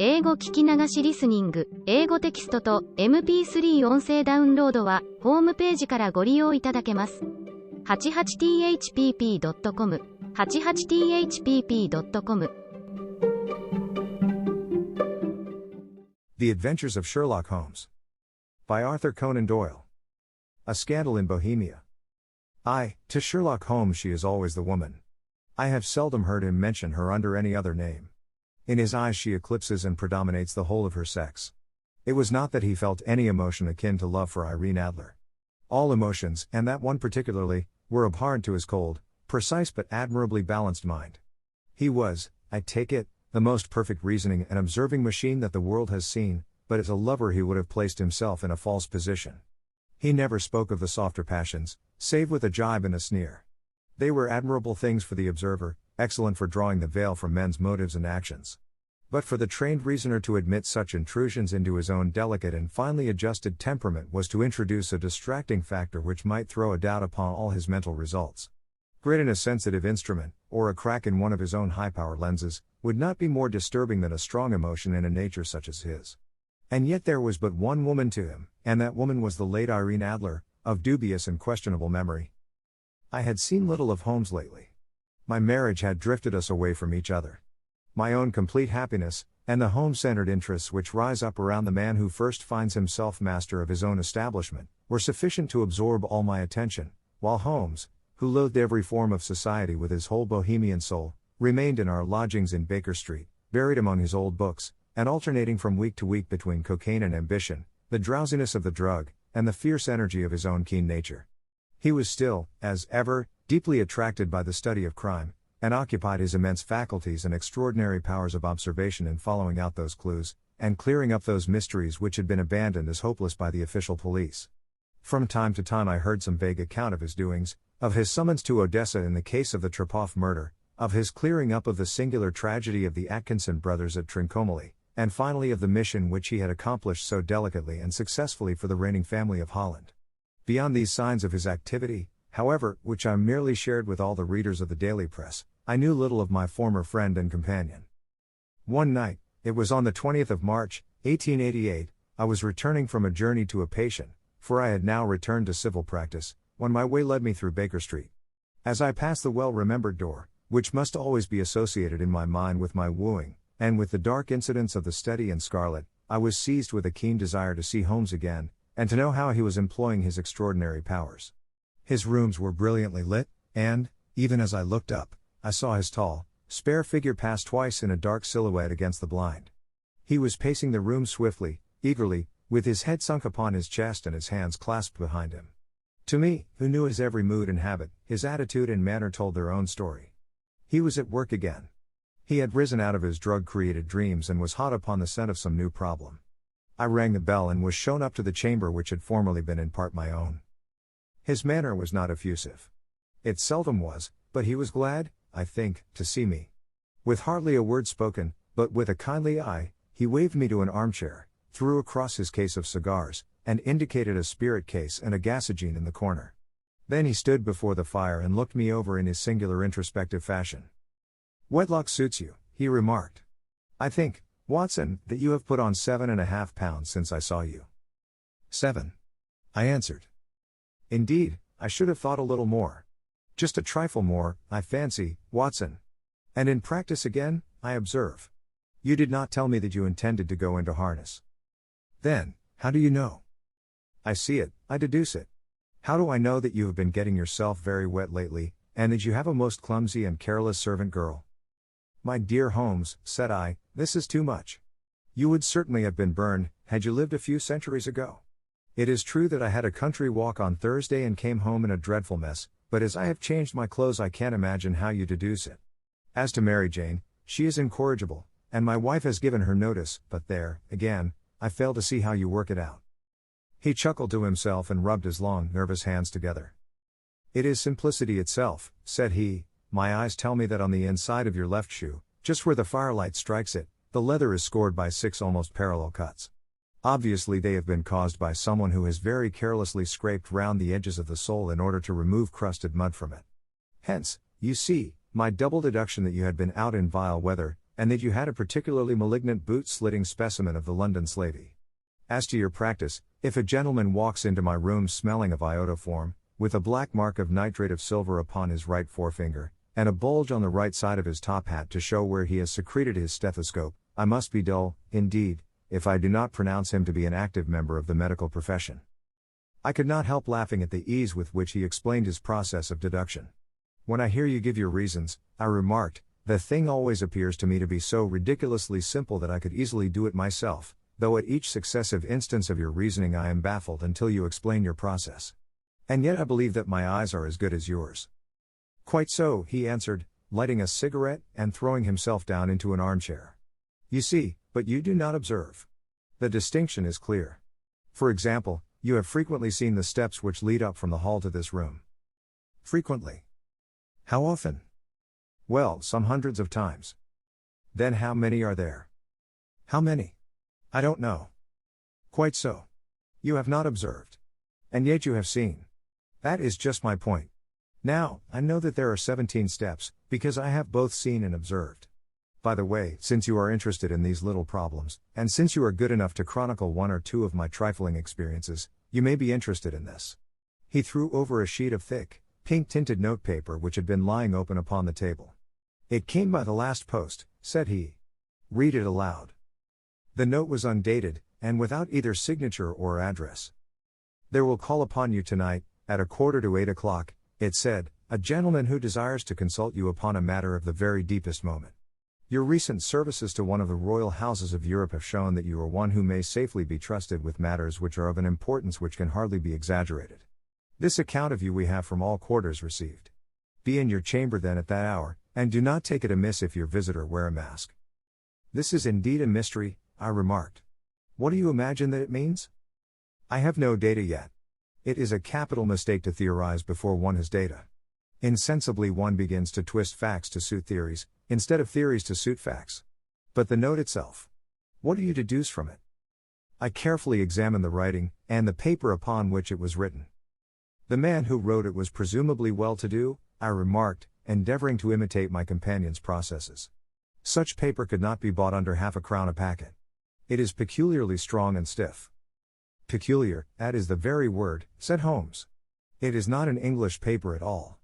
英語聞き流しリスニング、英語テキストと MP3 音声ダウンロードはホームページからご利用いただけます。88thpp.com 88thpp.com The Adventures of Sherlock Holmes by Arthur Conan Doyle. A Scandal in Bohemia. To Sherlock Holmes she is always the woman. I have seldom heard him mention her under any other name. In his eyes she eclipses and predominates the whole of her sex. It was not that he felt any emotion akin to love for Irene Adler. All emotions, and that one particularly, were abhorrent to his cold, precise but admirably balanced mind. He was, I take it, the most perfect reasoning and observing machine that the world has seen, but as a lover he would have placed himself in a false position. He never spoke of the softer passions, save with a jibe and a sneer. They were admirable things for the observer, excellent for drawing the veil from men's motives and actions. But for the trained reasoner to admit such intrusions into his own delicate and finely adjusted temperament was to introduce a distracting factor which might throw a doubt upon all his mental results. Grit in a sensitive instrument, or a crack in one of his own high-power lenses, would not be more disturbing than a strong emotion in a nature such as his. And yet there was but one woman to him, and that woman was the late Irene Adler, of dubious and questionable memory. I had seen little of Holmes lately. My marriage had drifted us away from each other. My own complete happiness, and the home-centered interests which rise up around the man who first finds himself master of his own establishment, were sufficient to absorb all my attention, while Holmes, who loathed every form of society with his whole bohemian soul, remained in our lodgings in Baker Street, buried among his old books, and alternating from week to week between cocaine and ambition, the drowsiness of the drug, and the fierce energy of his own keen nature. He was still, as ever, deeply attracted by the study of crime, and occupied his immense faculties and extraordinary powers of observation in following out those clues, and clearing up those mysteries which had been abandoned as hopeless by the official police. From time to time I heard some vague account of his doings, of his summons to Odessa in the case of the Trepoff murder, of his clearing up of the singular tragedy of the Atkinson brothers at Trincomalee, and finally of the mission which he had accomplished so delicately and successfully for the reigning family of Holland. Beyond these signs of his activity, however, which I merely shared with all the readers of the daily press, I knew little of my former friend and companion. One night, it was on the 20th of March, 1888, I was returning from a journey to a patient, for I had now returned to civil practice, when my way led me through Baker Street. As I passed the well-remembered door, which must always be associated in my mind with my wooing, and with the dark incidents of the Study in Scarlet, I was seized with a keen desire to see Holmes again, and to know how he was employing his extraordinary powers. His rooms were brilliantly lit, and, even as I looked up, I saw his tall, spare figure pass twice in a dark silhouette against the blind. He was pacing the room swiftly, eagerly, with his head sunk upon his chest and his hands clasped behind him. To me, who knew his every mood and habit, his attitude and manner told their own story. He was at work again. He had risen out of his drug-created dreams and was hot upon the scent of some new problem. I rang the bell and was shown up to the chamber which had formerly been in part my own. His manner was not effusive. It seldom was, but he was glad, I think, to see me. With hardly a word spoken, but with a kindly eye, he waved me to an armchair, threw across his case of cigars, and indicated a spirit case and a gasogene in the corner. Then he stood before the fire and looked me over in his singular introspective fashion. "Wedlock suits you," he remarked. "I think, Watson, that you have put on 7.5 pounds since I saw you." "7," I answered. "Indeed, I should have thought a little more. Just a trifle more, I fancy, Watson. And in practice again, I observe. You did not tell me that you intended to go into harness." "Then, how do you know?" "I see it, I deduce it. How do I know that you have been getting yourself very wet lately, and that you have a most clumsy and careless servant girl?" "My dear Holmes," said I, "this is too much. You would certainly have been burned, had you lived a few centuries ago. It is true that I had a country walk on Thursday and came home in a dreadful mess, but as I have changed my clothes I can't imagine how you deduce it. As to Mary Jane, she is incorrigible, and my wife has given her notice, but there, again, I fail to see how you work it out." He chuckled to himself and rubbed his long, nervous hands together. "It is simplicity itself," said he. "My eyes tell me that on the inside of your left shoe, just where the firelight strikes it, the leather is scored by 6 almost parallel cuts. Obviously they have been caused by someone who has very carelessly scraped round the edges of the sole in order to remove crusted mud from it. Hence, you see, my double deduction that you had been out in vile weather, and that you had a particularly malignant boot-slitting specimen of the London slavey. As to your practice, if a gentleman walks into my room smelling of iodoform, with a black mark of nitrate of silver upon his right forefinger, and a bulge on the right side of his top hat to show where he has secreted his stethoscope, I must be dull, indeed, if I do not pronounce him to be an active member of the medical profession. I could not help laughing at the ease with which he explained his process of deduction. When I hear you give your reasons, I remarked, the thing always appears to me to be so ridiculously simple that I could easily do it myself, though at each successive instance of your reasoning I am baffled until you explain your process. And yet I believe that my eyes are as good as yours. Quite so, he answered, lighting a cigarette and throwing himself down into an armchair. You see, but you do not observe. The distinction is clear. For example, you have frequently seen the steps which lead up from the hall to this room. Frequently. How often? Well, some hundreds of times. Then how many are there? How many? I don't know. Quite so. You have not observed. And yet you have seen. That is just my point. Now, I know that there are 17 steps, because I have both seen and observed. By the way, since you are interested in these little problems, and since you are good enough to chronicle one or two of my trifling experiences, you may be interested in this. He threw over a sheet of thick, pink-tinted notepaper which had been lying open upon the table. It came by the last post, said he. Read it aloud. The note was undated, and without either signature or address. There will call upon you tonight, at 7:45, it said, a gentleman who desires to consult you upon a matter of the very deepest moment. Your recent services to one of the royal houses of Europe have shown that you are one who may safely be trusted with matters which are of an importance which can hardly be exaggerated. This account of you we have from all quarters received. Be in your chamber then at that hour, and do not take it amiss if your visitor wear a mask. This is indeed a mystery, I remarked. What do you imagine that it means? I have no data yet. It is a capital mistake to theorize before one has data. Insensibly one begins to twist facts to suit theories, instead of theories to suit facts. But the note itself. What do you deduce from it? I carefully examined the writing, and the paper upon which it was written. The man who wrote it was presumably well-to-do, I remarked, endeavoring to imitate my companion's processes. Such paper could not be bought under half a crown a packet. It is peculiarly strong and stiff. Peculiar, that is the very word, said Holmes. It is not an English paper at all.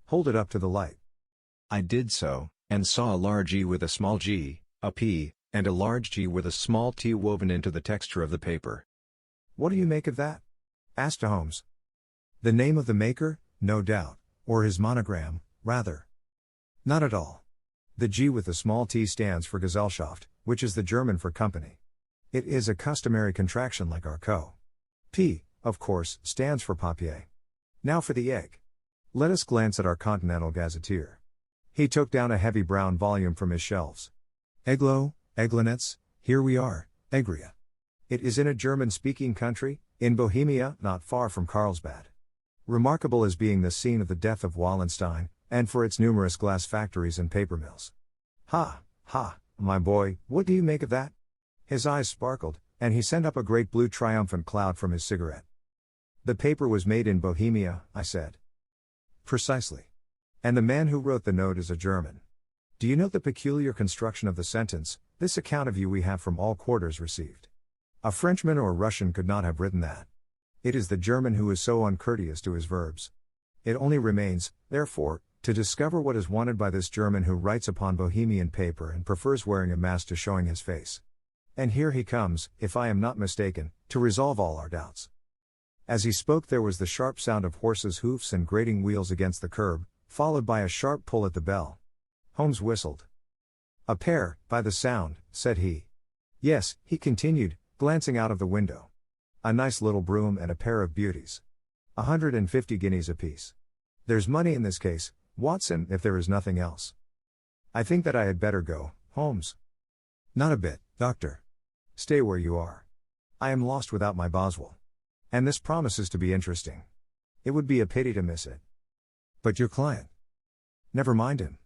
Hold it up to the light. I did so, and saw a large E with a small g, a P, and a large G with a small t woven into the texture of the paper. What do you make of that? Asked Holmes. The name of the maker, no doubt, or his monogram, rather. Not at all. The G with the small t stands for Gesellschaft, which is the German for company. It is a customary contraction like our co. P, of course, stands for papier. Now for the egg. Let us glance at our Continental Gazetteer. He took down a heavy brown volume from his shelves. Eglo, Eglinets, here we are, Egria. It is in a German-speaking country, in Bohemia, not far from Carlsbad. Remarkable as being the scene of the death of Wallenstein, and for its numerous glass factories and paper mills. Ha, my boy, what do you make of that? His eyes sparkled, and he sent up a great blue triumphant cloud from his cigarette. The paper was made in Bohemia, I said. Precisely. And the man who wrote the note is a German. Do you note the peculiar construction of the sentence, this account of you we have from all quarters received? A Frenchman or Russian could not have written that. It is the German who is so uncourteous to his verbs. It only remains, therefore, to discover what is wanted by this German who writes upon Bohemian paper and prefers wearing a mask to showing his face. And here he comes, if I am not mistaken, to resolve all our doubts. As he spoke there was the sharp sound of horses' hoofs and grating wheels against the curb, followed by a sharp pull at the bell. Holmes whistled. A pair, by the sound, said he. Yes, he continued, glancing out of the window. A nice little brougham and a pair of beauties. 150 guineas apiece. There's money in this case, Watson, if there is nothing else. I think that I had better go, Holmes. Not a bit, Doctor. Stay where you are. I am lost without my Boswell. And this promises to be interesting. It would be a pity to miss it. But your client? Never mind him.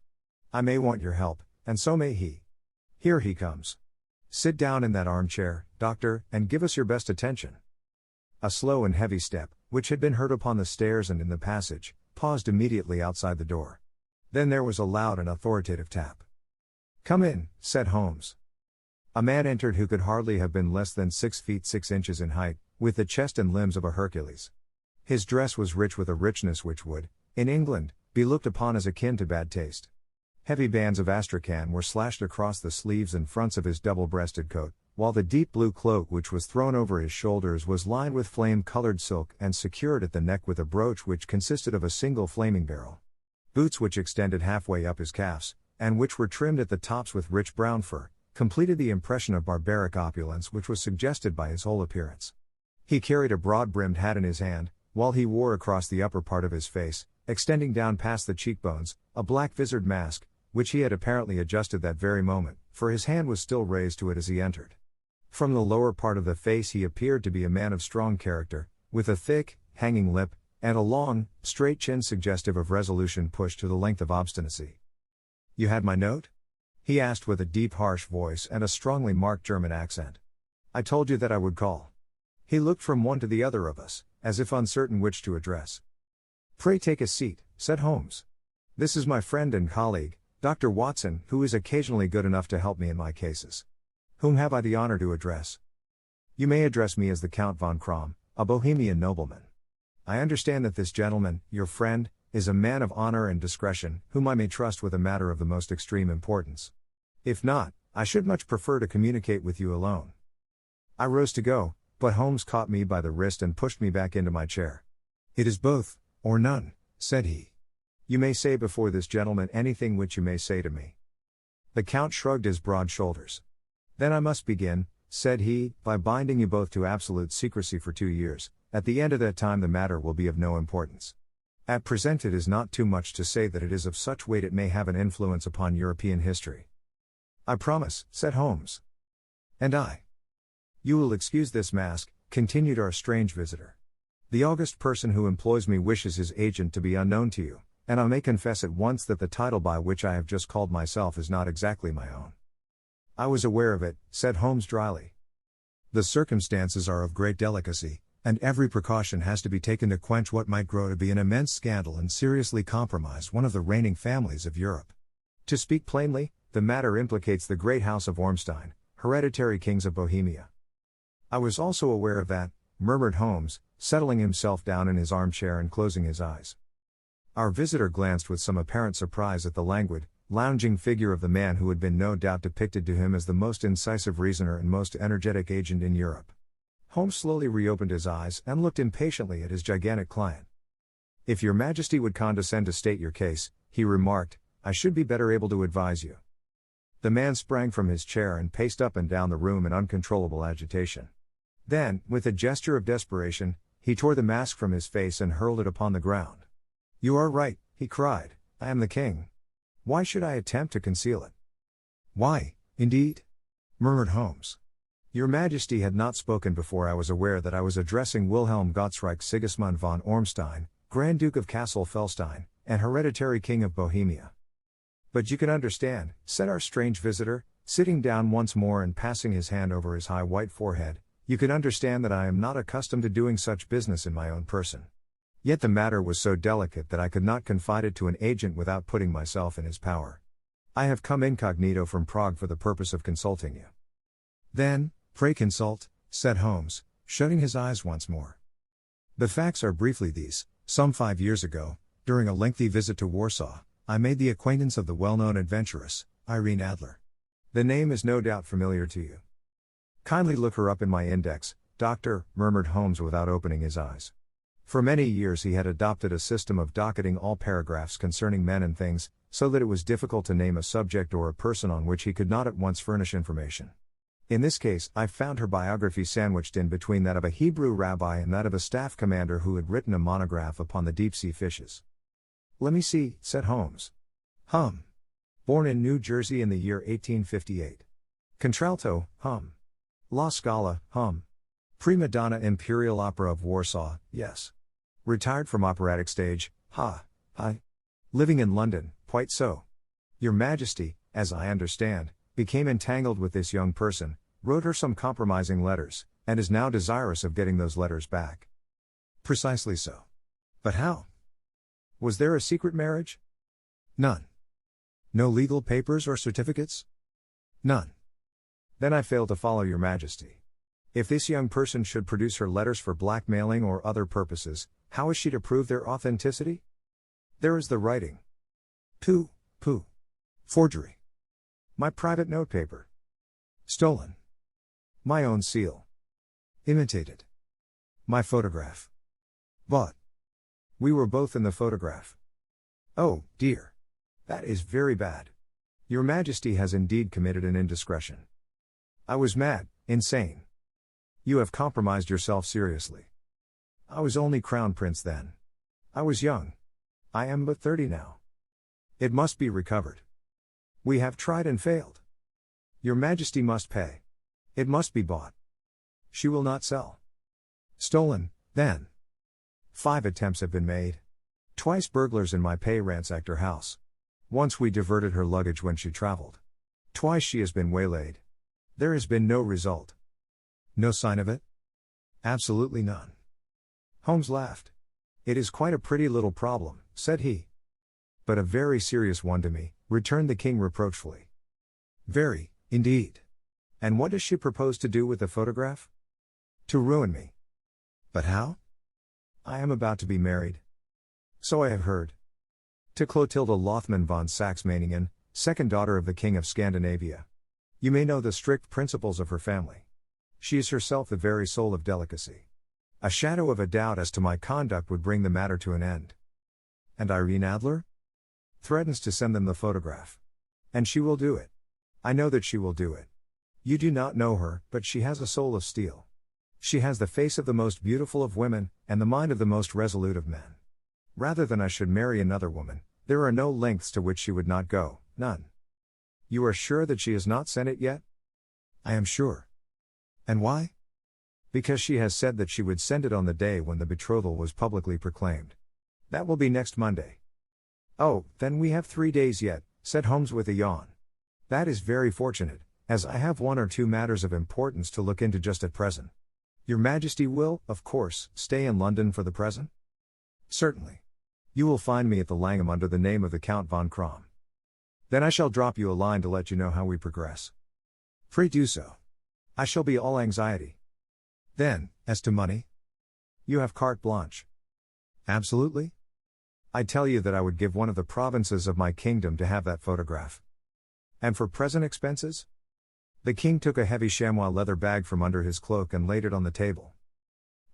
I may want your help, and so may he. Here he comes. Sit down in that armchair, Doctor, and give us your best attention. A slow and heavy step, which had been heard upon the stairs and in the passage, paused immediately outside the door. Then there was a loud and authoritative tap. Come in, said Holmes. A man entered who could hardly have been less than 6 feet 6 inches in height, with the chest and limbs of a Hercules. His dress was rich with a richness which would, in England, be looked upon as akin to bad taste. Heavy bands of astrakhan were slashed across the sleeves and fronts of his double-breasted coat, while the deep blue cloak which was thrown over his shoulders was lined with flame-colored silk and secured at the neck with a brooch which consisted of a single flaming barrel. Boots which extended halfway up his calves, and which were trimmed at the tops with rich brown fur, completed the impression of barbaric opulence which was suggested by his whole appearance. He carried a broad-brimmed hat in his hand, while he wore across the upper part of his face, extending down past the cheekbones, a black visored mask, which he had apparently adjusted that very moment, for his hand was still raised to it as he entered. From the lower part of the face he appeared to be a man of strong character, with a thick, hanging lip, and a long, straight chin suggestive of resolution pushed to the length of obstinacy. "You had my note?" he asked with a deep harsh voice and a strongly marked German accent. "I told you that I would call." He looked from one to the other of us, as if uncertain which to address. "Pray take a seat," said Holmes. "This is my friend and colleague, Dr. Watson, who is occasionally good enough to help me in my cases. Whom have I the honor to address?" "You may address me as the Count von Krom, a Bohemian nobleman. I understand that this gentleman, your friend, is a man of honor and discretion, whom I may trust with a matter of the most extreme importance. If not, I should much prefer to communicate with you alone." I rose to go, but Holmes caught me by the wrist and pushed me back into my chair. "It is both, or none," said he. "You may say before this gentleman anything which you may say to me." The Count shrugged his broad shoulders. "Then I must begin," said he, "by binding you both to absolute secrecy for 2 years. At the end of that time the matter will be of no importance. At present it is not too much to say that it is of such weight it may have an influence upon European history." "I promise," said Holmes. "And I." "You will excuse this mask," continued our strange visitor. "The august person who employs me wishes his agent to be unknown to you, and I may confess at once that the title by which I have just called myself is not exactly my own." "I was aware of it," said Holmes dryly. "The circumstances are of great delicacy, and every precaution has to be taken to quench what might grow to be an immense scandal and seriously compromise one of the reigning families of Europe. To speak plainly, the matter implicates the great house of Ormstein, hereditary kings of Bohemia." "I was also aware of that," murmured Holmes, settling himself down in his armchair and closing his eyes. Our visitor glanced with some apparent surprise at the languid, lounging figure of the man who had been no doubt depicted to him as the most incisive reasoner and most energetic agent in Europe. Holmes slowly reopened his eyes and looked impatiently at his gigantic client. "If your Majesty would condescend to state your case," he remarked, "I should be better able to advise you." The man sprang from his chair and paced up and down the room in uncontrollable agitation. Then, with a gesture of desperation, he tore the mask from his face and hurled it upon the ground. "You are right," he cried, "I am the king. Why should I attempt to conceal it?" "Why, indeed?" murmured Holmes. "Your Majesty had not spoken before I was aware that I was addressing Wilhelm Gottsreich Sigismund von Ormstein, Grand Duke of Kassel-Felstein, and hereditary King of Bohemia." "But you can understand," said our strange visitor, sitting down once more and passing his hand over his high white forehead, "you can understand that I am not accustomed to doing such business in my own person. Yet the matter was so delicate that I could not confide it to an agent without putting myself in his power. I have come incognito from Prague for the purpose of consulting you." "Then, pray consult," said Holmes, shutting his eyes once more. "The facts are briefly these. Some 5 years ago, during a lengthy visit to Warsaw, I made the acquaintance of the well-known adventuress, Irene Adler. The name is no doubt familiar to you." "Kindly look her up in my index, Doctor," murmured Holmes without opening his eyes. For many years he had adopted a system of docketing all paragraphs concerning men and things, so that it was difficult to name a subject or a person on which he could not at once furnish information. In this case, I found her biography sandwiched in between that of a Hebrew rabbi and that of a staff commander who had written a monograph upon the deep-sea fishes. "Let me see," said Holmes. Born in New Jersey in the year 1858. Contralto, La Scala, Prima donna Imperial Opera of Warsaw, yes. Retired from operatic stage, Living in London, quite so. Your Majesty, as I understand, became entangled with this young person, wrote her some compromising letters, and is now desirous of getting those letters back." "Precisely so. But how? Was there a secret marriage?" "None. No legal papers or certificates?" None. Then I fail to follow your majesty. If this young person should produce her letters for blackmailing or other purposes, how is she to prove their authenticity? There is the writing. Pooh. Forgery. My private notepaper. Stolen. My own seal. Imitated. My photograph. Bought. We were both in the photograph. Oh, dear. That is very bad. Your Majesty has indeed committed an indiscretion. I was mad, insane. You have compromised yourself seriously. I was only Crown Prince then. I was young. I am but 30 now. It must be recovered. We have tried and failed. Your Majesty must pay. It must be bought. She will not sell. Stolen, then. 5 attempts have been made. Twice burglars in my pay ransacked her house. Once we diverted her luggage when she traveled. Twice she has been waylaid. There has been no result. No sign of it? Absolutely none. Holmes laughed. It is quite a pretty little problem, said he. But a very serious one to me, returned the king reproachfully. Very, indeed. And what does she propose to do with the photograph? To ruin me. But how? I am about to be married. So I have heard. To Clotilda Lothman von Saxe-Meiningen, second daughter of the King of Scandinavia. You may know the strict principles of her family. She is herself the very soul of delicacy. A shadow of a doubt as to my conduct would bring the matter to an end. And Irene Adler? Threatens to send them the photograph. And she will do it. I know that she will do it. You do not know her, but she has a soul of steel. She has the face of the most beautiful of women, and the mind of the most resolute of men. Rather than I should marry another woman, there are no lengths to which she would not go, none. You are sure that she has not sent it yet? I am sure. And why? Because she has said that she would send it on the day when the betrothal was publicly proclaimed. That will be next Monday. Oh, then we have 3 days yet, said Holmes with a yawn. That is very fortunate, as I have 1 or 2 matters of importance to look into just at present. Your Majesty will, of course, stay in London for the present? Certainly. You will find me at the Langham under the name of the Count von Krom. Then I shall drop you a line to let you know how we progress. Pray do so. I shall be all anxiety. Then, as to money? You have carte blanche. Absolutely? I tell you that I would give one of the provinces of my kingdom to have that photograph. And for present expenses? The king took a heavy chamois leather bag from under his cloak and laid it on the table.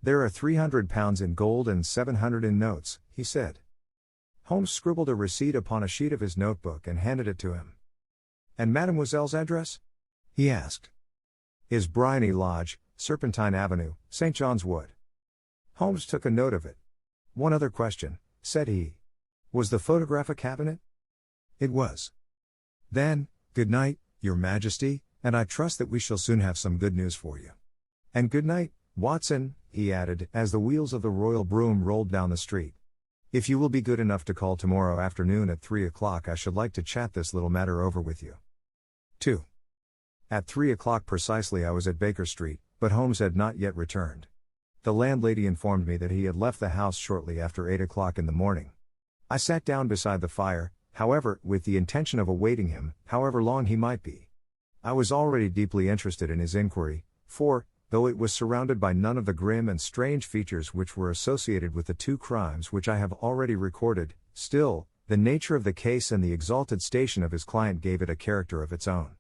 There are £300 in gold and 700 in notes, he said. Holmes scribbled a receipt upon a sheet of his notebook and handed it to him. And Mademoiselle's address? He asked. Is Bryony Lodge, Serpentine Avenue, St. John's Wood. Holmes took a note of it. One other question, said he. Was the photograph a cabinet? It was. Then, good night, Your Majesty, and I trust that we shall soon have some good news for you. And good night, Watson, he added, as the wheels of the royal brougham rolled down the street. If you will be good enough to call tomorrow afternoon at 3 o'clock, I should like to chat this little matter over with you. 2. At 3 o'clock precisely I was at Baker Street, but Holmes had not yet returned. The landlady informed me that he had left the house shortly after 8 o'clock in the morning. I sat down beside the fire, however, with the intention of awaiting him, however long he might be. I was already deeply interested in his inquiry, for, though it was surrounded by none of the grim and strange features which were associated with the 2 crimes which I have already recorded, still, the nature of the case and the exalted station of his client gave it a character of its own.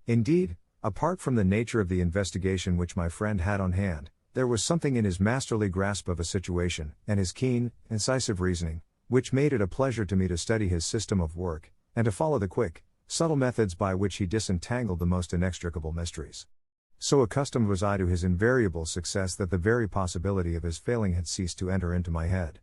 Indeed, apart from the nature of the investigation which my friend had on hand, there was something in his masterly grasp of a situation, and his keen, incisive reasoning, which made it a pleasure to me to study his system of work, and to follow the quick, subtle methods by which he disentangled the most inextricable mysteries. So accustomed was I to his invariable success that the very possibility of his failing had ceased to enter into my head.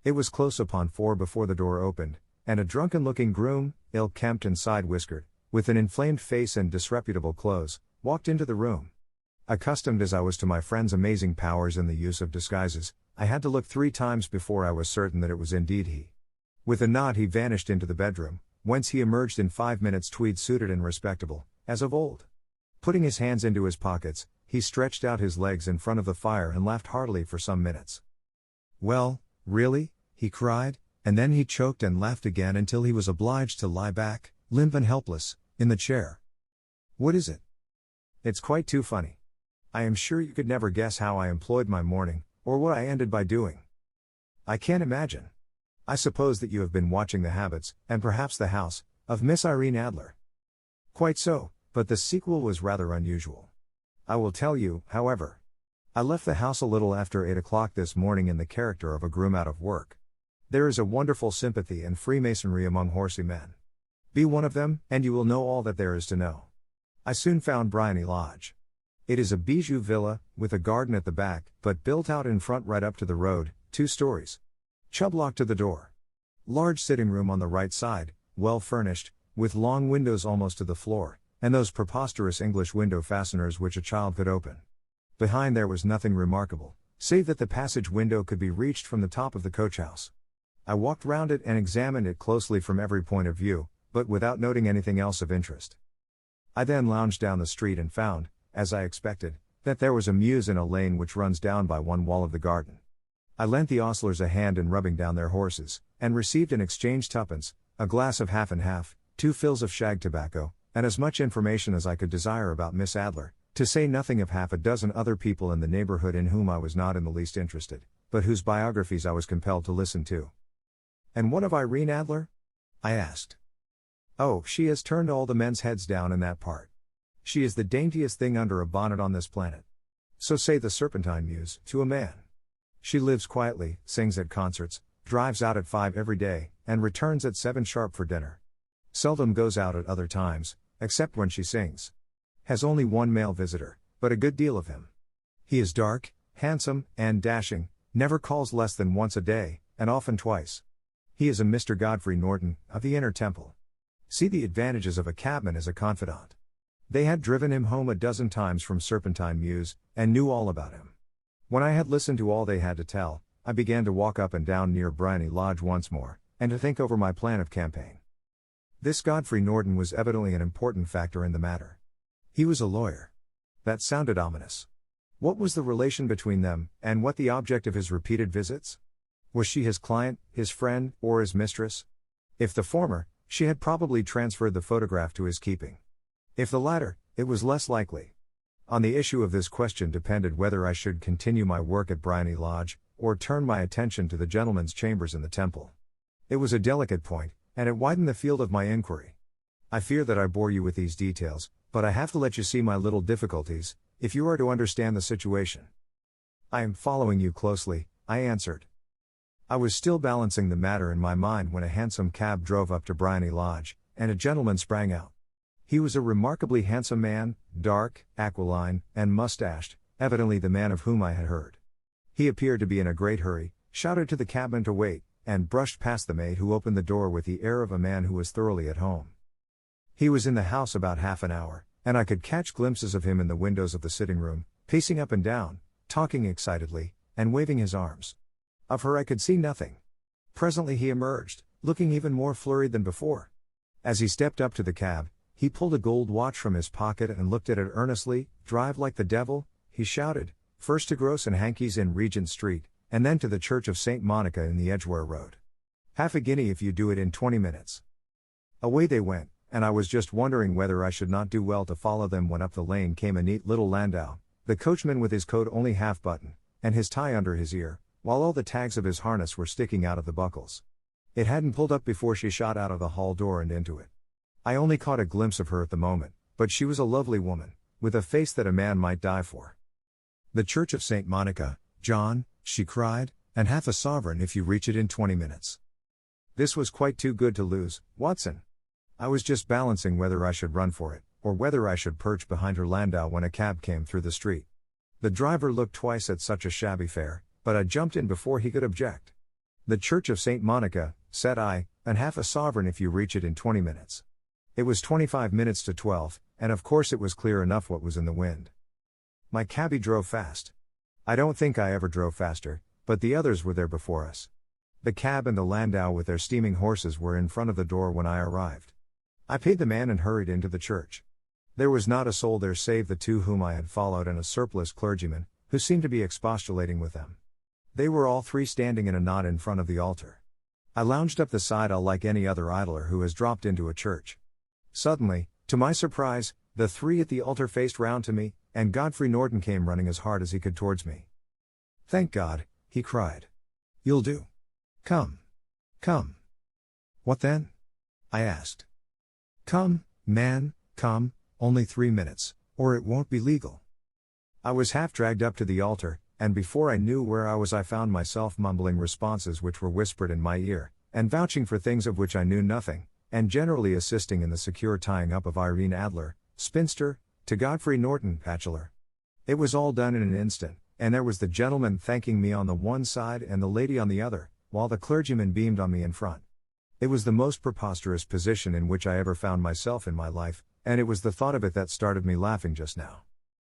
It was close upon 4 before the door opened, and a drunken-looking groom, ill-kempt and side-whiskered, with an inflamed face and disreputable clothes, walked into the room. Accustomed as I was to my friend's amazing powers in the use of disguises, I had to look 3 times before I was certain that it was indeed he. With a nod he vanished into the bedroom, whence he emerged in 5 minutes tweed-suited and respectable, as of old. Putting his hands into his pockets, he stretched out his legs in front of the fire and laughed heartily for some minutes. Well, really? He cried, and then he choked and laughed again until he was obliged to lie back, limp and helpless, in the chair. What is it? It's quite too funny. I am sure you could never guess how I employed my morning, or what I ended by doing. I can't imagine. I suppose that you have been watching The Habits, and perhaps The House, of Miss Irene Adler. Quite so, but the sequel was rather unusual. I will tell you, however. I left the house a little after 8 o'clock this morning in the character of a groom out of work. There is a wonderful sympathy and freemasonry among horsey men. Be one of them, and you will know all that there is to know. I soon found Bryony Lodge. It is a bijou villa, with a garden at the back, but built out in front right up to the road, 2 stories. Chubb locked to the door. Large sitting room on the right side, well furnished, with long windows almost to the floor, and those preposterous English window fasteners which a child could open. Behind there was nothing remarkable, save that the passage window could be reached from the top of the coach house. I walked round it and examined it closely from every point of view, but without noting anything else of interest. I then lounged down the street and found, as I expected, that there was a mews in a lane which runs down by one wall of the garden. I lent the ostlers a hand in rubbing down their horses, and received in exchange 2d, a glass of half and half, 2 fills of shag tobacco, and as much information as I could desire about Miss Adler, to say nothing of half a dozen other people in the neighborhood in whom I was not in the least interested, but whose biographies I was compelled to listen to. And what of Irene Adler? I asked. Oh, she has turned all the men's heads down in that part. She is the daintiest thing under a bonnet on this planet. So say the Serpentine Muse, to a man. She lives quietly, sings at concerts, drives out at 5 every day, and returns at 7 sharp for dinner. Seldom goes out at other times, except when she sings. Has only one male visitor, but a good deal of him. He is dark, handsome, and dashing, never calls less than once a day, and often twice. He is a Mr. Godfrey Norton, of the Inner Temple. See the advantages of a cabman as a confidant. They had driven him home a dozen times from Serpentine Mews, and knew all about him. When I had listened to all they had to tell, I began to walk up and down near Bryony Lodge once more, and to think over my plan of campaign. This Godfrey Norton was evidently an important factor in the matter. He was a lawyer. That sounded ominous. What was the relation between them, and what the object of his repeated visits? Was she his client, his friend, or his mistress? If the former, she had probably transferred the photograph to his keeping. If the latter, it was less likely. On the issue of this question depended whether I should continue my work at Bryony Lodge, or turn my attention to the gentlemen's chambers in the temple. It was a delicate point, and it widened the field of my inquiry. I fear that I bore you with these details, but I have to let you see my little difficulties, if you are to understand the situation. I am following you closely, I answered. I was still balancing the matter in my mind when a hansom cab drove up to Bryony Lodge, and a gentleman sprang out. He was a remarkably handsome man, dark, aquiline, and mustached, evidently the man of whom I had heard. He appeared to be in a great hurry, shouted to the cabman to wait, and brushed past the maid who opened the door with the air of a man who was thoroughly at home. He was in the house about half an hour, and I could catch glimpses of him in the windows of the sitting room, pacing up and down, talking excitedly, and waving his arms. Of her I could see nothing. Presently he emerged, looking even more flurried than before. As he stepped up to the cab, he pulled a gold watch from his pocket and looked at it earnestly. Drive like the devil, he shouted, first to Gross and Hankey's in Regent Street, and then to the Church of St. Monica in the Edgware Road. Half a guinea if you do it in 20 minutes. Away they went, and I was just wondering whether I should not do well to follow them when up the lane came a neat little landau, the coachman with his coat only half buttoned, and his tie under his ear, while all the tags of his harness were sticking out of the buckles. It hadn't pulled up before she shot out of the hall door and into it. I only caught a glimpse of her at the moment, but she was a lovely woman, with a face that a man might die for. The Church of St. Monica, John, she cried, and half a sovereign if you reach it in 20 minutes. This was quite too good to lose, Watson. I was just balancing whether I should run for it, or whether I should perch behind her landau when a cab came through the street. The driver looked twice at such a shabby fare, but I jumped in before he could object. The Church of St. Monica, said I, and half a sovereign if you reach it in 20 minutes. It was 25 minutes to 12, and of course it was clear enough what was in the wind. My cabby drove fast. I don't think I ever drove faster, but the others were there before us. The cab and the landau with their steaming horses were in front of the door when I arrived. I paid the man and hurried into the church. There was not a soul there save the 2 whom I had followed and a surpliced clergyman, who seemed to be expostulating with them. They were all 3 standing in a knot in front of the altar. I lounged up the side aisle like any other idler who has dropped into a church. Suddenly, to my surprise, The three at the altar faced round to me, and Godfrey Norton came running as hard as he could towards me. "Thank God," he cried. "You'll do. Come. Come." "What then?" I asked. "Come, man, come, only 3 minutes, or it won't be legal." I was half dragged up to the altar, and before I knew where I was, I found myself mumbling responses which were whispered in my ear, and vouching for things of which I knew nothing, and generally assisting in the secure tying up of Irene Adler, spinster, to Godfrey Norton, bachelor. It was all done in an instant, and there was the gentleman thanking me on the one side and the lady on the other, while the clergyman beamed on me in front. It was the most preposterous position in which I ever found myself in my life, and it was the thought of it that started me laughing just now.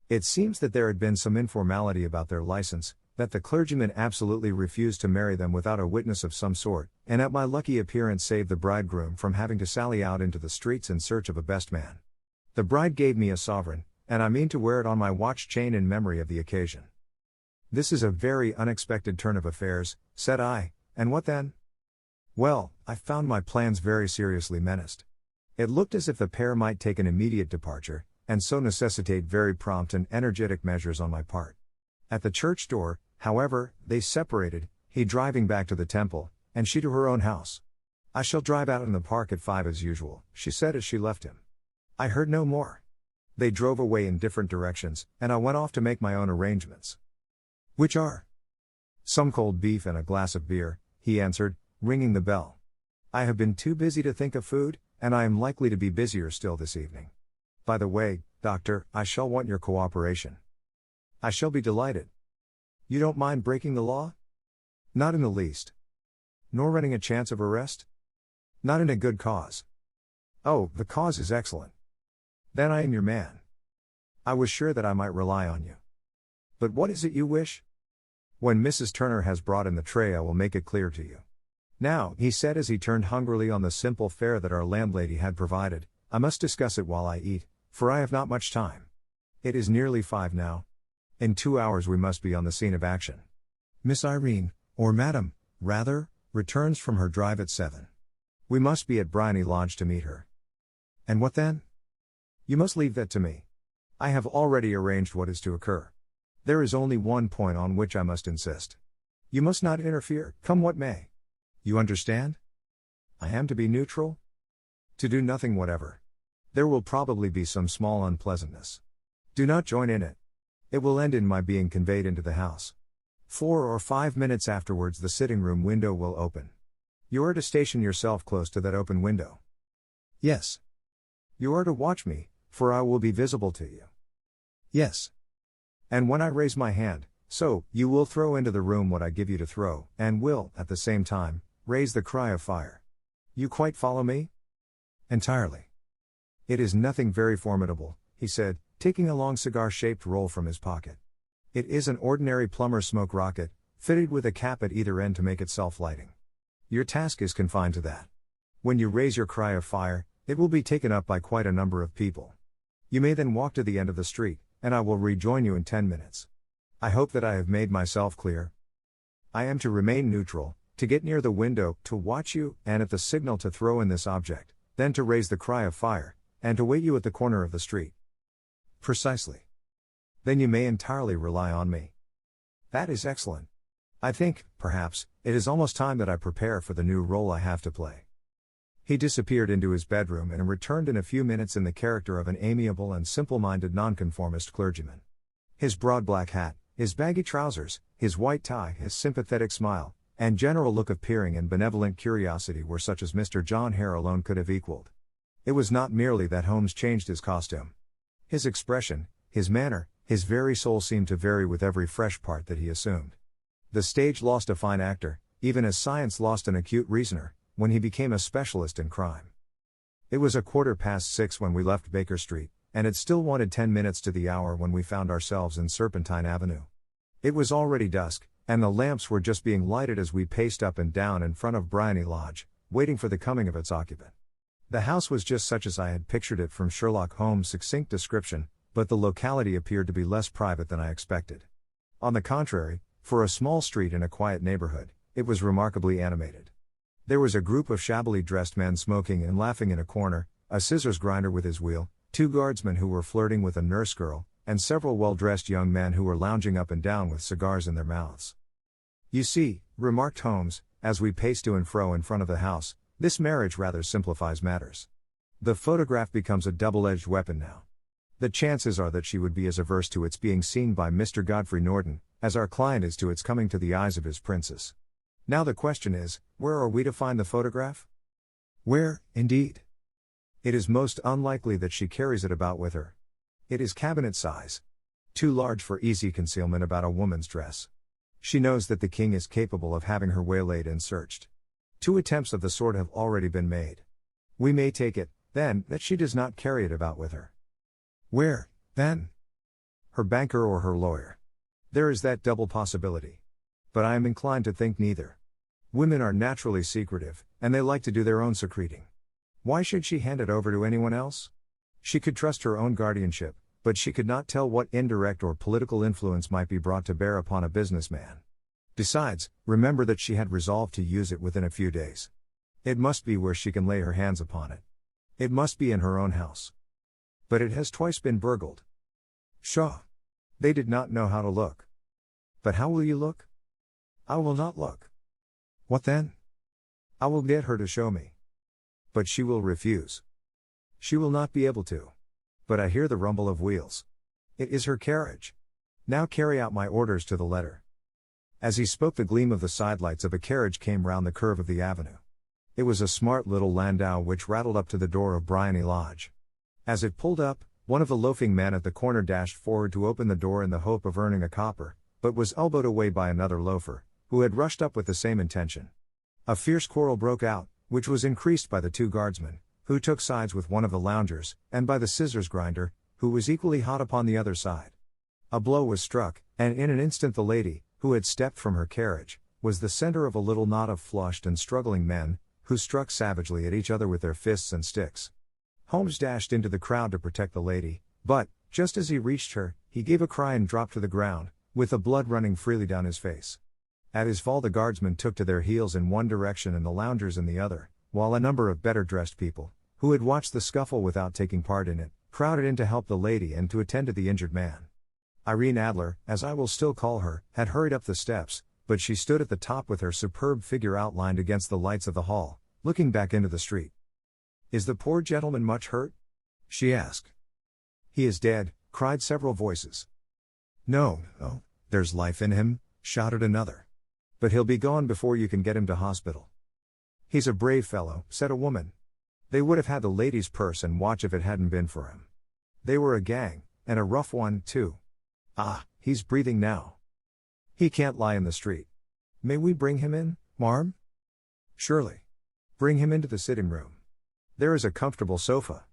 It seems that there had been some informality about their license, that the clergyman absolutely refused to marry them without a witness of some sort, and that my lucky appearance saved the bridegroom from having to sally out into the streets in search of a best man. The bride gave me a sovereign, and I mean to wear it on my watch chain in memory of the occasion. "This is a very unexpected turn of affairs," said I, "and what then?" Well, I found my plans very seriously menaced. It looked as if the pair might take an immediate departure, and so necessitate very prompt and energetic measures on my part. At the church door, however, they separated, he driving back to the temple, and she to her own house. "I shall drive out in the park at 5 as usual," she said as she left him. I heard no more. They drove away in different directions, and I went off to make my own arrangements. "Which are?" "Some cold beef and a glass of beer," he answered, ringing the bell. "I have been too busy to think of food, and I am likely to be busier still this evening. By the way, Doctor, I shall want your cooperation." "I shall be delighted." "You don't mind breaking the law?" "Not in the least." "Nor running a chance of arrest?" "Not in a good cause." "Oh, the cause is excellent." "Then I am your man." "I was sure that I might rely on you." "But what is it you wish?" "When Mrs. Turner has brought in the tray, I will make it clear to you. Now," he said as he turned hungrily on the simple fare that our landlady had provided, "I must discuss it while I eat, for I have not much time. It is nearly 5 now. In 2 hours we must be on the scene of action. Miss Irene, or Madam, rather, returns from her drive at 7. We must be at Bryony Lodge to meet her." "And what then?" "You must leave that to me. I have already arranged what is to occur. There is only one point on which I must insist. You must not interfere, come what may. You understand? I am to be neutral? To do nothing whatever. There will probably be some small unpleasantness. Do not join in it. It will end in my being conveyed into the house. 4 or 5 minutes afterwards the sitting room window will open. You are to station yourself close to that open window." "Yes." "You are to watch me, for I will be visible to you." "Yes." "And when I raise my hand, so, you will throw into the room what I give you to throw, and will, at the same time, raise the cry of fire. You quite follow me?" "Entirely." "It is nothing very formidable," he said, taking a long cigar-shaped roll from his pocket. "It is an ordinary plumber's smoke rocket, fitted with a cap at either end to make it self-lighting. Your task is confined to that. When you raise your cry of fire, it will be taken up by quite a number of people. You may then walk to the end of the street, and I will rejoin you in 10 minutes. I hope that I have made myself clear. I am to remain neutral, to get near the window, to watch you, and at the signal to throw in this object, then to raise the cry of fire, and to wait you at the corner of the street." "Precisely." "Then you may entirely rely on me." "That is excellent. I think, perhaps, it is almost time that I prepare for the new role I have to play." He disappeared into his bedroom and returned in a few minutes in the character of an amiable and simple-minded nonconformist clergyman. His broad black hat, his baggy trousers, his white tie, his sympathetic smile, and general look of peering and benevolent curiosity were such as Mr. John Hare alone could have equaled. It was not merely that Holmes changed his costume. His expression, his manner, his very soul seemed to vary with every fresh part that he assumed. The stage lost a fine actor, even as science lost an acute reasoner, when he became a specialist in crime. It was 6:15 when we left Baker Street, and it still wanted 10 minutes to the hour when we found ourselves in Serpentine Avenue. It was already dusk, and the lamps were just being lighted as we paced up and down in front of Bryony Lodge, waiting for the coming of its occupant. The house was just such as I had pictured it from Sherlock Holmes' succinct description, but the locality appeared to be less private than I expected. On the contrary, for a small street in a quiet neighborhood, it was remarkably animated. There was a group of shabbily dressed men smoking and laughing in a corner, a scissors grinder with his wheel, 2 2 guardsmen who were flirting with a nurse girl, and several well-dressed young men who were lounging up and down with cigars in their mouths. "You see," remarked Holmes, as we paced to and fro in front of the house, "this marriage rather simplifies matters. The photograph becomes a double-edged weapon now. The chances are that she would be as averse to its being seen by Mr. Godfrey Norton, as our client is to its coming to the eyes of his princess. Now the question is, where are we to find the photograph? Where, indeed? It is most unlikely that she carries it about with her. It is cabinet size. Too large for easy concealment about a woman's dress. She knows that the king is capable of having her waylaid and searched. 2 attempts of the sort have already been made. We may take it, then, that she does not carry it about with her. Where, then? Her banker or her lawyer. There is that double possibility. But I am inclined to think neither. Women are naturally secretive, and they like to do their own secreting. Why should she hand it over to anyone else? She could trust her own guardianship, but she could not tell what indirect or political influence might be brought to bear upon a businessman. Besides, remember that she had resolved to use it within a few days. It must be where she can lay her hands upon it. It must be in her own house. But it has twice been burgled. Pshaw! They did not know how to look. But how will you look? I will not look. What then? I will get her to show me. But she will refuse. She will not be able to. But I hear the rumble of wheels. It is her carriage. Now carry out my orders to the letter." As he spoke, the gleam of the sidelights of a carriage came round the curve of the avenue. It was a smart little landau which rattled up to the door of Bryony Lodge. As it pulled up, one of the loafing men at the corner dashed forward to open the door in the hope of earning a copper, but was elbowed away by another loafer, who had rushed up with the same intention. A fierce quarrel broke out, which was increased by the 2 guardsmen, who took sides with one of the loungers, and by the scissors grinder, who was equally hot upon the other side. A blow was struck, and in an instant the lady, who had stepped from her carriage, was the center of a little knot of flushed and struggling men, who struck savagely at each other with their fists and sticks. Holmes dashed into the crowd to protect the lady, but, just as he reached her, he gave a cry and dropped to the ground, with the blood running freely down his face. At his fall the guardsmen took to their heels in one direction and the loungers in the other, while a number of better-dressed people, who had watched the scuffle without taking part in it, crowded in to help the lady and to attend to the injured man. Irene Adler, as I will still call her, had hurried up the steps, but she stood at the top with her superb figure outlined against the lights of the hall, looking back into the street. "Is the poor gentleman much hurt?" she asked. "He is dead," cried several voices. No, there's life in him," shouted another. "But he'll be gone before you can get him to hospital." "He's a brave fellow," said a woman. "They would have had the lady's purse and watch if it hadn't been for him. They were a gang, and a rough one, too. Ah, he's breathing now. He can't lie in the street. May we bring him in, marm?" "Surely. Bring him into the sitting room. There is a comfortable sofa.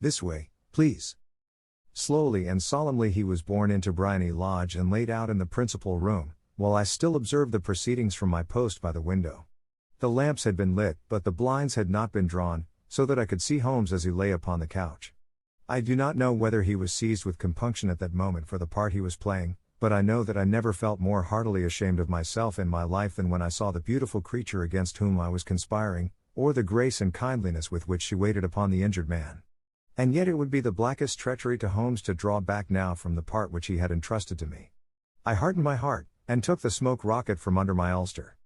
This way, please." Slowly and solemnly he was borne into Bryony Lodge and laid out in the principal room, while I still observed the proceedings from my post by the window. The lamps had been lit, but the blinds had not been drawn, so that I could see Holmes as he lay upon the couch. I do not know whether he was seized with compunction at that moment for the part he was playing, but I know that I never felt more heartily ashamed of myself in my life than when I saw the beautiful creature against whom I was conspiring, or the grace and kindliness with which she waited upon the injured man. And yet it would be the blackest treachery to Holmes to draw back now from the part which he had entrusted to me. I hardened my heart, and took the smoke rocket from under my ulster.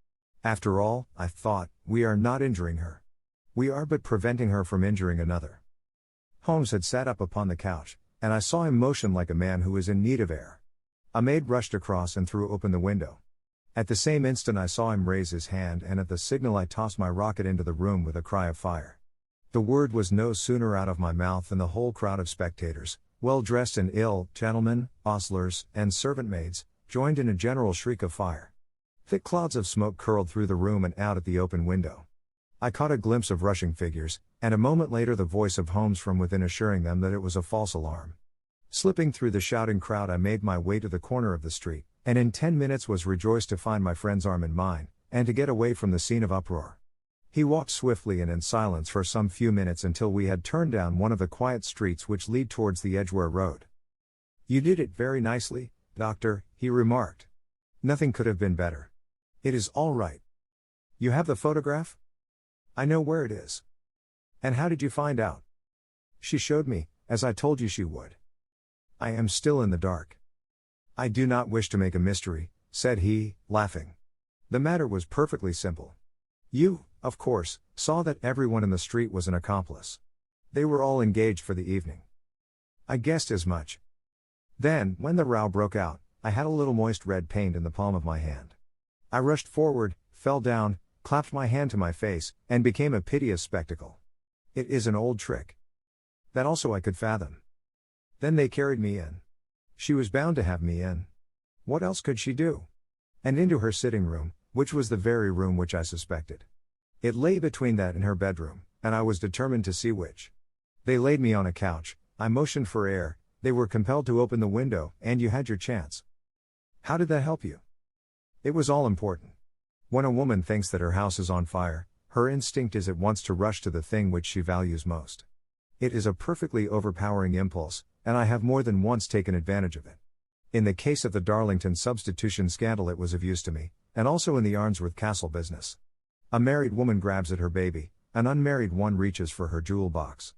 After all, I thought, we are not injuring her. We are but preventing her from injuring another. Holmes had sat up upon the couch, and I saw him motion like a man who is in need of air. A maid rushed across and threw open the window. At the same instant I saw him raise his hand, and at the signal I tossed my rocket into the room with a cry of fire. The word was no sooner out of my mouth than the whole crowd of spectators, well-dressed and ill, gentlemen, ostlers, and servant-maids, joined in a general shriek of fire. Thick clouds of smoke curled through the room and out at the open window. I caught a glimpse of rushing figures, and a moment later the voice of Holmes from within assuring them that it was a false alarm. Slipping through the shouting crowd I made my way to the corner of the street, and in 10 minutes was rejoiced to find my friend's arm in mine, and to get away from the scene of uproar. He walked swiftly and in silence for some few minutes until we had turned down one of the quiet streets which lead towards the Edgware Road. "You did it very nicely, Doctor," he remarked. "Nothing could have been better. It is all right. You have the photograph?" "I know where it is." "And how did you find out?" "She showed me, as I told you she would. I am still in the dark. I do not wish to make a mystery, said he, laughing. The matter was perfectly simple. You, of course, saw that everyone in the street was an accomplice. They were all engaged for the evening. I guessed as much. Then, when the row broke out, I had a little moist red paint in the palm of my hand. I rushed forward, fell down, clapped my hand to my face, and became a piteous spectacle. It is an old trick. That also I could fathom. Then they carried me in. She was bound to have me in. What else could she do? And into her sitting room, which was the very room which I suspected. It lay between that and her bedroom, and I was determined to see which. They laid me on a couch, I motioned for air, they were compelled to open the window, and you had your chance. How did that help you? It was all important. When a woman thinks that her house is on fire, her instinct is at once to rush to the thing which she values most. It is a perfectly overpowering impulse, and I have more than once taken advantage of it. In the case of the Darlington substitution scandal it was of use to me, and also in the Arnsworth Castle business. A married woman grabs at her baby, an unmarried one reaches for her jewel box.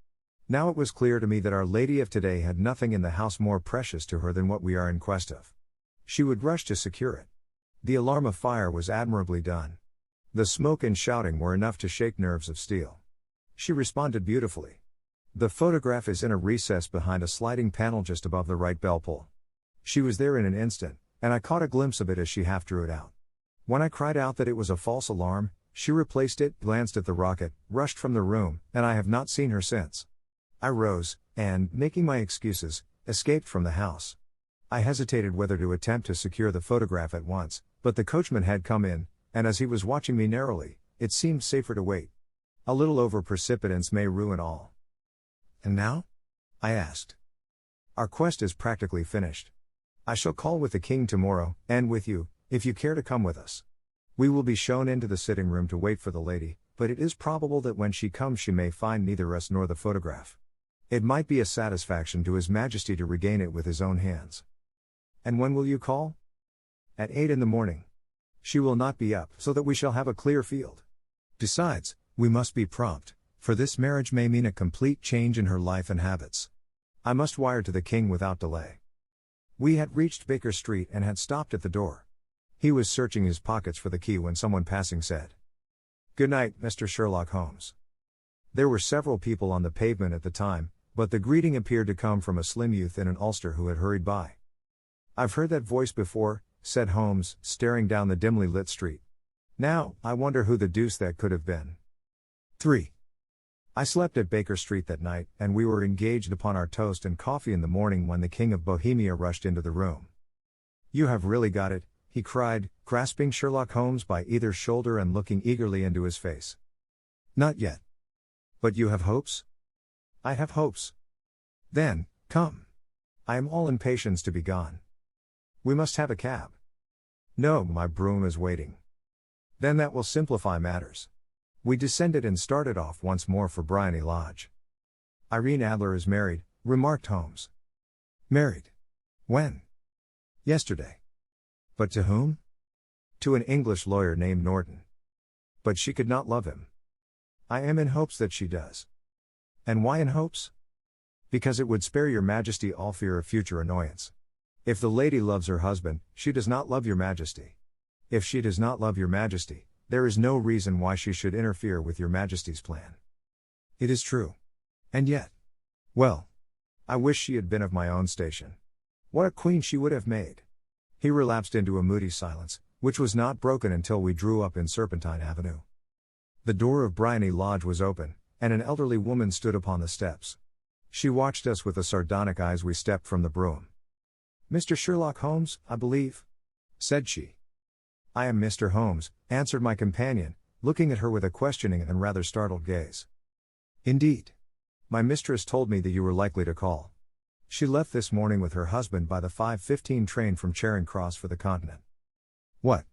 Now it was clear to me that Our Lady of today had nothing in the house more precious to her than what we are in quest of. She would rush to secure it. The alarm of fire was admirably done. The smoke and shouting were enough to shake nerves of steel. She responded beautifully. The photograph is in a recess behind a sliding panel just above the right bell pull. She was there in an instant, and I caught a glimpse of it as she half drew it out. When I cried out that it was a false alarm, she replaced it, glanced at the rocket, rushed from the room, and I have not seen her since. I rose, and, making my excuses, escaped from the house. I hesitated whether to attempt to secure the photograph at once, but the coachman had come in, and as he was watching me narrowly, it seemed safer to wait. A little over-precipitance may ruin all. And now? I asked. Our quest is practically finished. I shall call with the king tomorrow, and with you, if you care to come with us. We will be shown into the sitting room to wait for the lady, but it is probable that when she comes she may find neither us nor the photograph. It might be a satisfaction to His Majesty to regain it with his own hands. And when will you call? At 8 in the morning. She will not be up, so that we shall have a clear field. Besides, we must be prompt, for this marriage may mean a complete change in her life and habits. I must wire to the king without delay. We had reached Baker Street and had stopped at the door. He was searching his pockets for the key when someone passing said, "Good night, Mr. Sherlock Holmes." There were several people on the pavement at the time, but the greeting appeared to come from a slim youth in an ulster who had hurried by. "I've heard that voice before," said Holmes, staring down the dimly lit street. "Now, I wonder who the deuce that could have been." 3. I slept at Baker Street that night, and we were engaged upon our toast and coffee in the morning when the King of Bohemia rushed into the room. "You have really got it," he cried, grasping Sherlock Holmes by either shoulder and looking eagerly into his face. "Not yet. But you have hopes?" "I have hopes." "Then, come. I am all impatience to be gone." "We must have a cab." "No, my brougham is waiting." "Then that will simplify matters." We descended and started off once more for Briony Lodge. "Irene Adler is married," remarked Holmes. "Married? When?" "Yesterday." "But to whom?" "To an English lawyer named Norton." "But she could not love him." "I am in hopes that she does." "And why in hopes?" "Because it would spare your Majesty all fear of future annoyance. If the lady loves her husband, she does not love your Majesty. If she does not love your Majesty, there is no reason why she should interfere with your Majesty's plan." "It is true. And yet. Well. I wish she had been of my own station. What a queen she would have made." He relapsed into a moody silence, which was not broken until we drew up in Serpentine Avenue. The door of Briony Lodge was open, and an elderly woman stood upon the steps. She watched us with a sardonic eye as we stepped from the brougham. "Mr. Sherlock Holmes, I believe?" said she. "I am Mr. Holmes," answered my companion, looking at her with a questioning and rather startled gaze. "Indeed. My mistress told me that you were likely to call. She left this morning with her husband by the 5:15 train from Charing Cross for the Continent." "What?"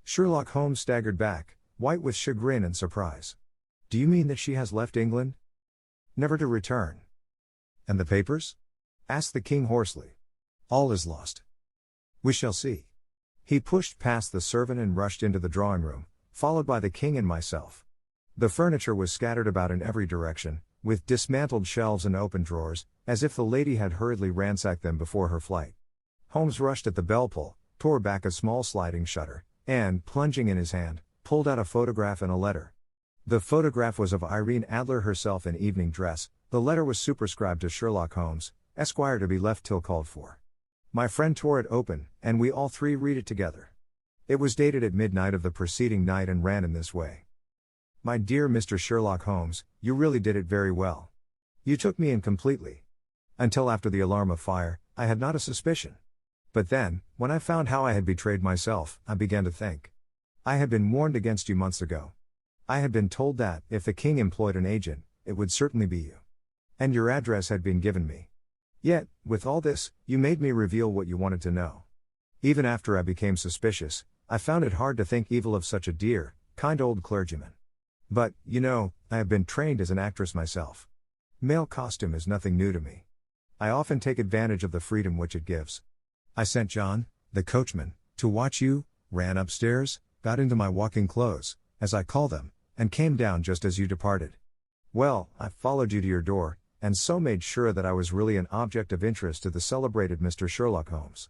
Sherlock Holmes staggered back, white with chagrin and surprise. "Do you mean that she has left England? Never to return?" "And the papers?" asked the king hoarsely. "All is lost." "We shall see." He pushed past the servant and rushed into the drawing room, followed by the king and myself. The furniture was scattered about in every direction, with dismantled shelves and open drawers, as if the lady had hurriedly ransacked them before her flight. Holmes rushed at the bell pull, tore back a small sliding shutter, and, plunging in his hand, pulled out a photograph and a letter. The photograph was of Irene Adler herself in evening dress. The letter was superscribed to Sherlock Holmes, Esquire, to be left till called for. My friend tore it open, and we all three read it together. It was dated at midnight of the preceding night and ran in this way. My dear Mr. Sherlock Holmes, you really did it very well. You took me in completely. Until after the alarm of fire, I had not a suspicion. But then, when I found how I had betrayed myself, I began to think. I had been warned against you months ago. I had been told that, if the king employed an agent, it would certainly be you. And your address had been given me. Yet, with all this, you made me reveal what you wanted to know. Even after I became suspicious, I found it hard to think evil of such a dear, kind old clergyman. But, you know, I have been trained as an actress myself. Male costume is nothing new to me. I often take advantage of the freedom which it gives. I sent John, the coachman, to watch you, ran upstairs, got into my walking clothes, as I call them, and came down just as you departed. Well, I followed you to your door, and so made sure that I was really an object of interest to the celebrated Mr. Sherlock Holmes.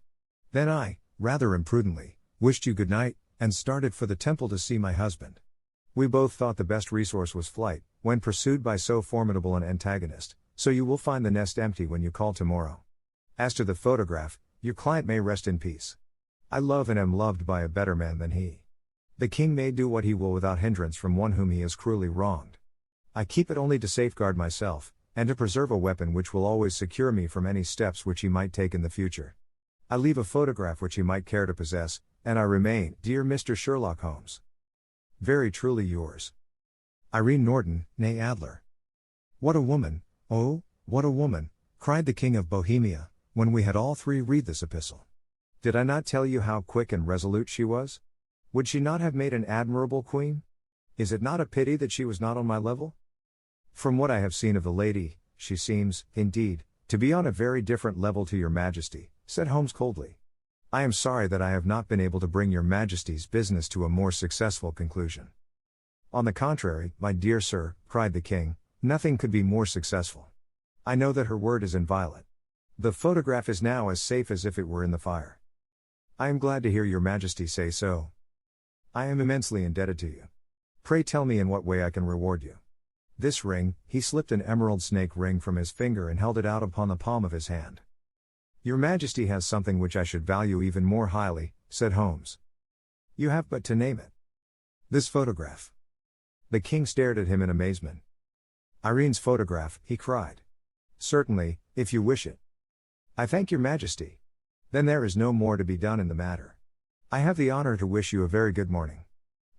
Then I, rather imprudently, wished you good night, and started for the temple to see my husband. We both thought the best resource was flight, when pursued by so formidable an antagonist, so you will find the nest empty when you call tomorrow. As to the photograph, your client may rest in peace. I love and am loved by a better man than he. The king may do what he will without hindrance from one whom he has cruelly wronged. I keep it only to safeguard myself, and to preserve a weapon which will always secure me from any steps which he might take in the future. I leave a photograph which he might care to possess, and I remain, dear Mr. Sherlock Holmes, very truly yours, Irene Norton, née Adler. What a woman, oh, what a woman, cried the King of Bohemia, when we had all three read this epistle. Did I not tell you how quick and resolute she was? Would she not have made an admirable queen? Is it not a pity that she was not on my level? From what I have seen of the lady, she seems, indeed, to be on a very different level to your Majesty, said Holmes coldly. I am sorry that I have not been able to bring your Majesty's business to a more successful conclusion. On the contrary, my dear sir, cried the king, nothing could be more successful. I know that her word is inviolate. The photograph is now as safe as if it were in the fire. I am glad to hear your Majesty say so. I am immensely indebted to you. Pray tell me in what way I can reward you. This ring, he slipped an emerald snake ring from his finger and held it out upon the palm of his hand. Your Majesty has something which I should value even more highly, said Holmes. You have but to name it. This photograph. The king stared at him in amazement. Irene's photograph, he cried. Certainly, if you wish it. I thank your Majesty. Then there is no more to be done in the matter. I have the honor to wish you a very good morning.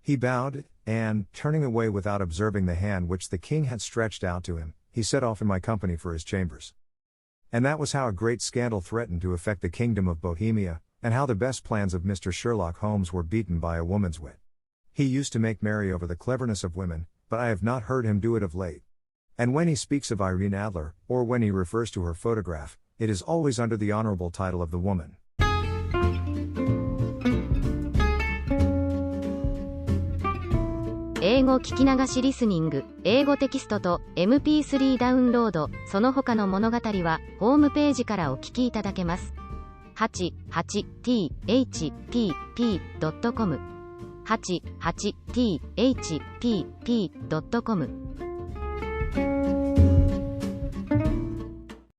He bowed, and, turning away without observing the hand which the king had stretched out to him, he set off in my company for his chambers. And that was how a great scandal threatened to affect the kingdom of Bohemia, and how the best plans of Mr. Sherlock Holmes were beaten by a woman's wit. He used to make merry over the cleverness of women, but I have not heard him do it of late. And when he speaks of Irene Adler, or when he refers to her photograph, it is always under the honorable title of the woman. 英語聞き流しリスニング、英語テキストと MP3 ダウンロード、その他の物語はホームページからお聞きいただけます。88thpp.com 88thpp.com